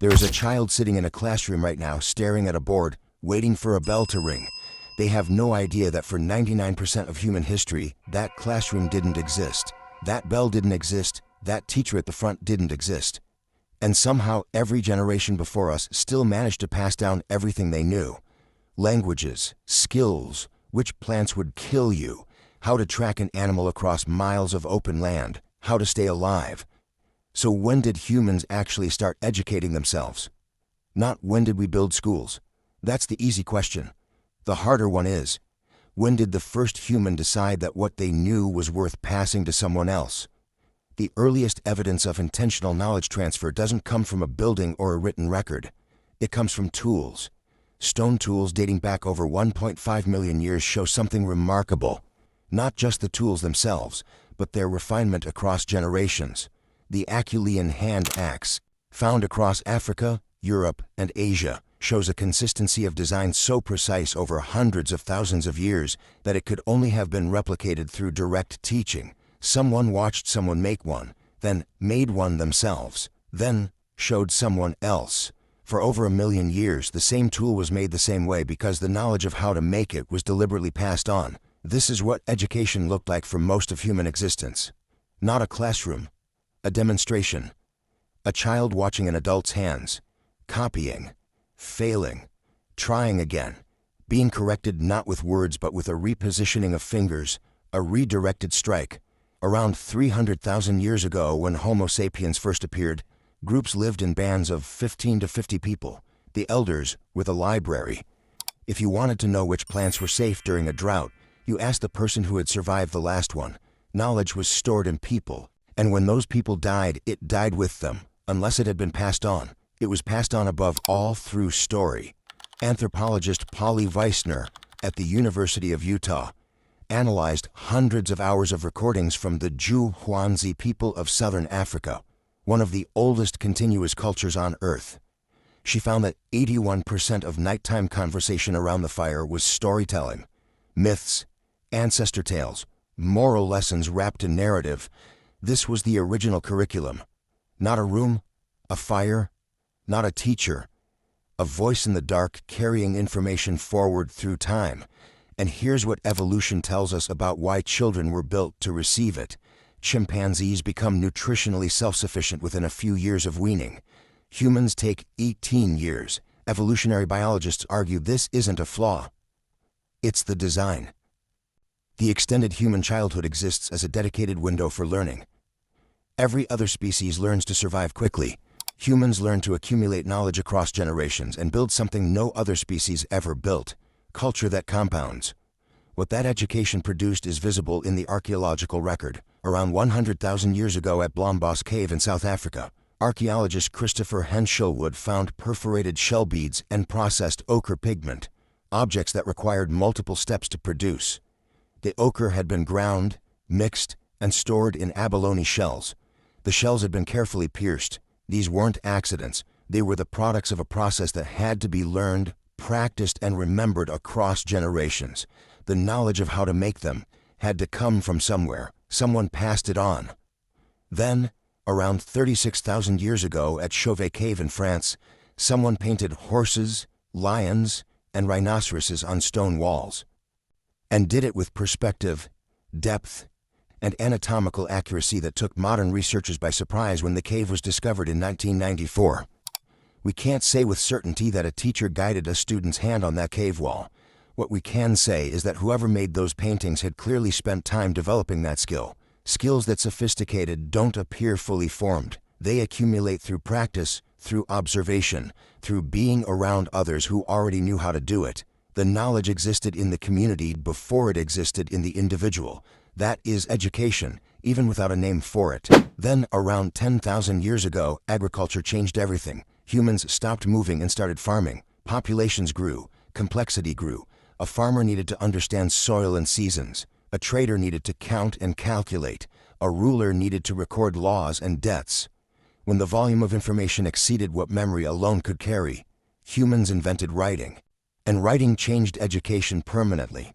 There is a child sitting in a classroom right now staring at a board, waiting for a bell to ring. They have no idea that for 99% of human history, that classroom didn't exist. That bell didn't exist. That teacher at the front didn't exist. And somehow every generation before us still managed to pass down everything they knew. Languages, skills, which plants would kill you, how to track an animal across miles of open land, how to stay alive. So when did humans actually start educating themselves? Not when did we build schools? That's the easy question. The harder one is, when did the first human decide that what they knew was worth passing to someone else? The earliest evidence of intentional knowledge transfer doesn't come from a building or a written record. It comes from tools. Stone tools dating back over 1.5 million years show something remarkable. Not just the tools themselves, but their refinement across generations. The Acheulean hand axe, found across Africa, Europe, and Asia, shows a consistency of design so precise over hundreds of thousands of years that it could only have been replicated through direct teaching. Someone watched someone make one, then made one themselves, then showed someone else. For over 1 million years, the same tool was made the same way because the knowledge of how to make it was deliberately passed on. This is what education looked like for most of human existence. Not a classroom, a demonstration. A child watching an adult's hands, copying, failing, trying again, being corrected not with words but with a repositioning of fingers, a redirected strike. Around 300,000 years ago, when Homo sapiens first appeared, groups lived in bands of 15 to 50 people, the elders with a library. If you wanted to know which plants were safe during a drought, you asked the person who had survived the last one. Knowledge was stored in people, and when those people died, it died with them, unless it had been passed on. It was passed on above all through story. Anthropologist Polly Weissner at the University of Utah analyzed hundreds of hours of recordings from the Ju-Hwanzi people of southern Africa, one of the oldest continuous cultures on Earth. She found that 81% of nighttime conversation around the fire was storytelling, myths, ancestor tales, moral lessons wrapped in narrative. This was the original curriculum. Not a room, a fire, not a teacher, a voice in the dark carrying information forward through time. And here's what evolution tells us about why children were built to receive it. Chimpanzees become nutritionally self-sufficient within a few years of weaning. Humans take 18 years. Evolutionary biologists argue this isn't a flaw. It's the design. The extended human childhood exists as a dedicated window for learning. Every other species learns to survive quickly. Humans learn to accumulate knowledge across generations and build something no other species ever built. Culture that compounds. What that education produced is visible in the archaeological record. Around 100,000 years ago at Blombos Cave in South Africa, archaeologist Christopher Henshelwood found perforated shell beads and processed ochre pigment, objects that required multiple steps to produce. The ochre had been ground, mixed, and stored in abalone shells. The shells had been carefully pierced. These weren't accidents. They were the products of a process that had to be learned, practiced, and remembered across generations. The knowledge of how to make them had to come from somewhere. Someone passed it on. Then, around 36,000 years ago at Chauvet Cave in France, someone painted horses, lions, and rhinoceroses on stone walls. And did it with perspective, depth, and anatomical accuracy that took modern researchers by surprise when the cave was discovered in 1994. We can't say with certainty that a teacher guided a student's hand on that cave wall. What we can say is that whoever made those paintings had clearly spent time developing that skill. Skills that sophisticated don't appear fully formed. They accumulate through practice, through observation, through being around others who already knew how to do it. The knowledge existed in the community before it existed in the individual. That is education, even without a name for it. Then, around 10,000 years ago, agriculture changed everything. Humans stopped moving and started farming. Populations grew. Complexity grew. A farmer needed to understand soil and seasons. A trader needed to count and calculate. A ruler needed to record laws and debts. When the volume of information exceeded what memory alone could carry, humans invented writing. And writing changed education permanently.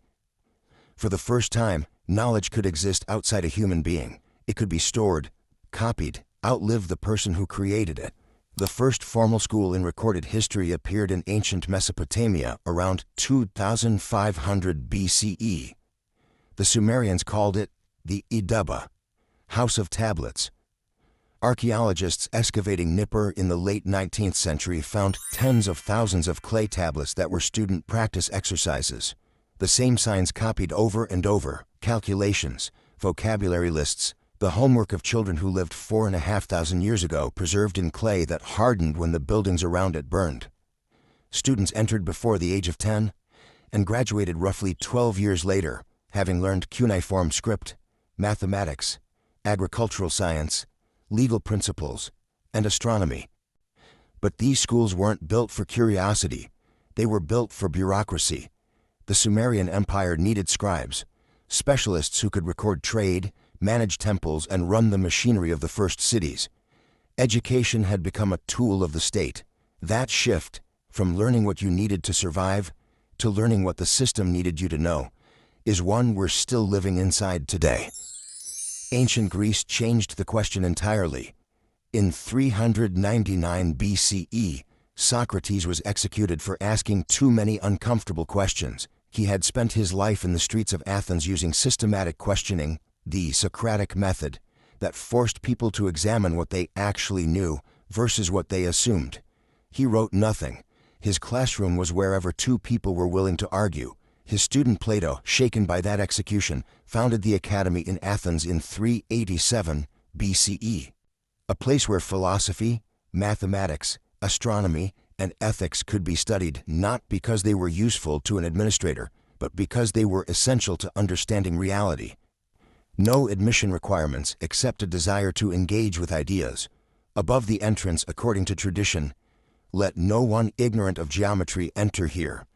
For the first time, knowledge could exist outside a human being. It could be stored, copied, outlive the person who created it. The first formal school in recorded history appeared in ancient Mesopotamia around 2500 BCE. The Sumerians called it the Idaba, House of Tablets. Archaeologists excavating Nippur in the late 19th century found tens of thousands of clay tablets that were student practice exercises. The same signs copied over and over, calculations, vocabulary lists, the homework of children who lived 4,500 years ago preserved in clay that hardened when the buildings around it burned. Students entered before the age of 10 and graduated roughly 12 years later, having learned cuneiform script, mathematics, agricultural science, legal principles, and astronomy. But these schools weren't built for curiosity, they were built for bureaucracy. The Sumerian Empire needed scribes, specialists who could record trade, manage temples, and run the machinery of the first cities. Education had become a tool of the state. That shift, from learning what you needed to survive to learning what the system needed you to know, is one we're still living inside today. Ancient Greece changed the question entirely. In 399 BCE, Socrates was executed for asking too many uncomfortable questions. He had spent his life in the streets of Athens using systematic questioning, the Socratic method, that forced people to examine what they actually knew versus what they assumed. He wrote nothing. His classroom was wherever two people were willing to argue. His student Plato, shaken by that execution, founded the academy in Athens in 387 BCE, a place where philosophy, mathematics, astronomy, and ethics could be studied not because they were useful to an administrator, but because they were essential to understanding reality. No admission requirements except a desire to engage with ideas. Above the entrance, according to tradition, let no one ignorant of geometry enter here.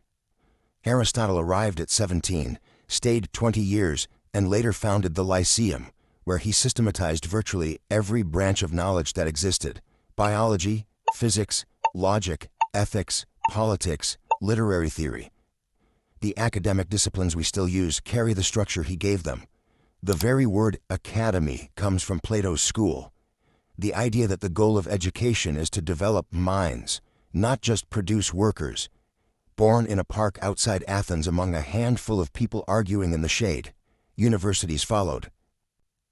Aristotle arrived at 17, stayed 20 years, and later founded the Lyceum, where he systematized virtually every branch of knowledge that existed: biology, physics, logic, ethics, politics, literary theory. The academic disciplines we still use carry the structure he gave them. The very word academy comes from Plato's school. The idea that the goal of education is to develop minds, not just produce workers. Born in a park outside Athens among a handful of people arguing in the shade, universities followed.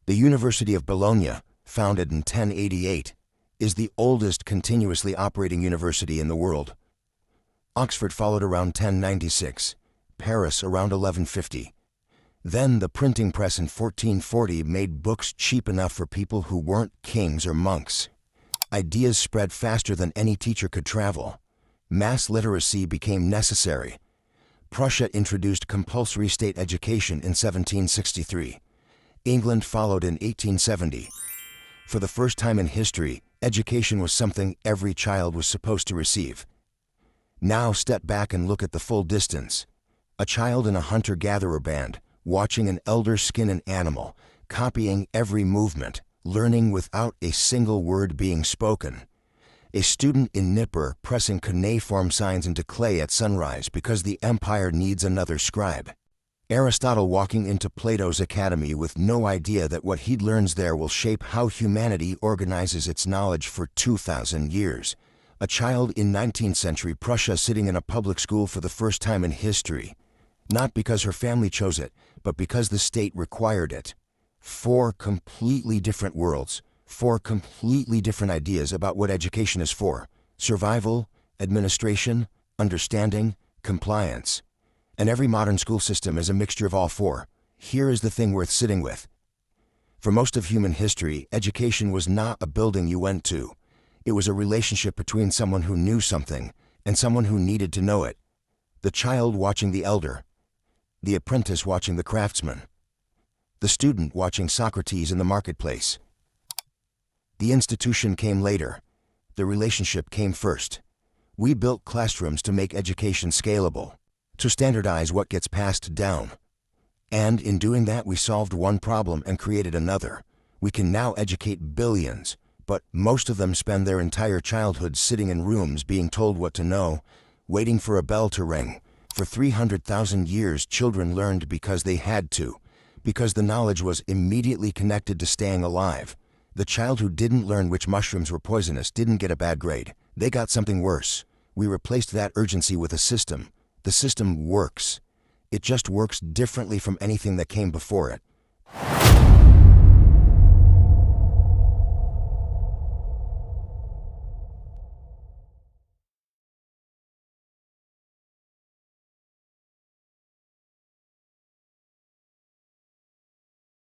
The University of Bologna, founded in 1088, is the oldest continuously operating university in the world. Oxford followed around 1096, Paris around 1150. Then the printing press in 1440 made books cheap enough for people who weren't kings or monks. Ideas spread faster than any teacher could travel. Mass literacy became necessary. Prussia introduced compulsory state education in 1763. England followed in 1870. For the first time in history, education was something every child was supposed to receive. Now step back and look at the full distance. A child in a hunter-gatherer band, watching an elder skin an animal, copying every movement, learning without a single word being spoken. A student in Nippur pressing cuneiform signs into clay at sunrise because the empire needs another scribe. Aristotle walking into Plato's academy with no idea that what he learns there will shape how humanity organizes its knowledge for 2,000 years. A child in 19th century Prussia sitting in a public school for the first time in history. Not because her family chose it, but because the state required it. 4 completely different worlds. 4 completely different ideas about what education is for: survival, administration, understanding, compliance. And every modern school system is a mixture of all 4. Here is the thing worth sitting with. For most of human history, education was not a building you went to. It was a relationship between someone who knew something and someone who needed to know it. The child watching the elder. The apprentice watching the craftsman. The student watching Socrates in the marketplace. The institution came later. The relationship came first. We built classrooms to make education scalable, to standardize what gets passed down. And in doing that, we solved one problem and created another. We can now educate billions, but most of them spend their entire childhood sitting in rooms being told what to know, waiting for a bell to ring. For 300,000 years, children learned because they had to, because the knowledge was immediately connected to staying alive. The child who didn't learn which mushrooms were poisonous didn't get a bad grade. They got something worse. We replaced that urgency with a system. The system works. It just works differently from anything that came before it.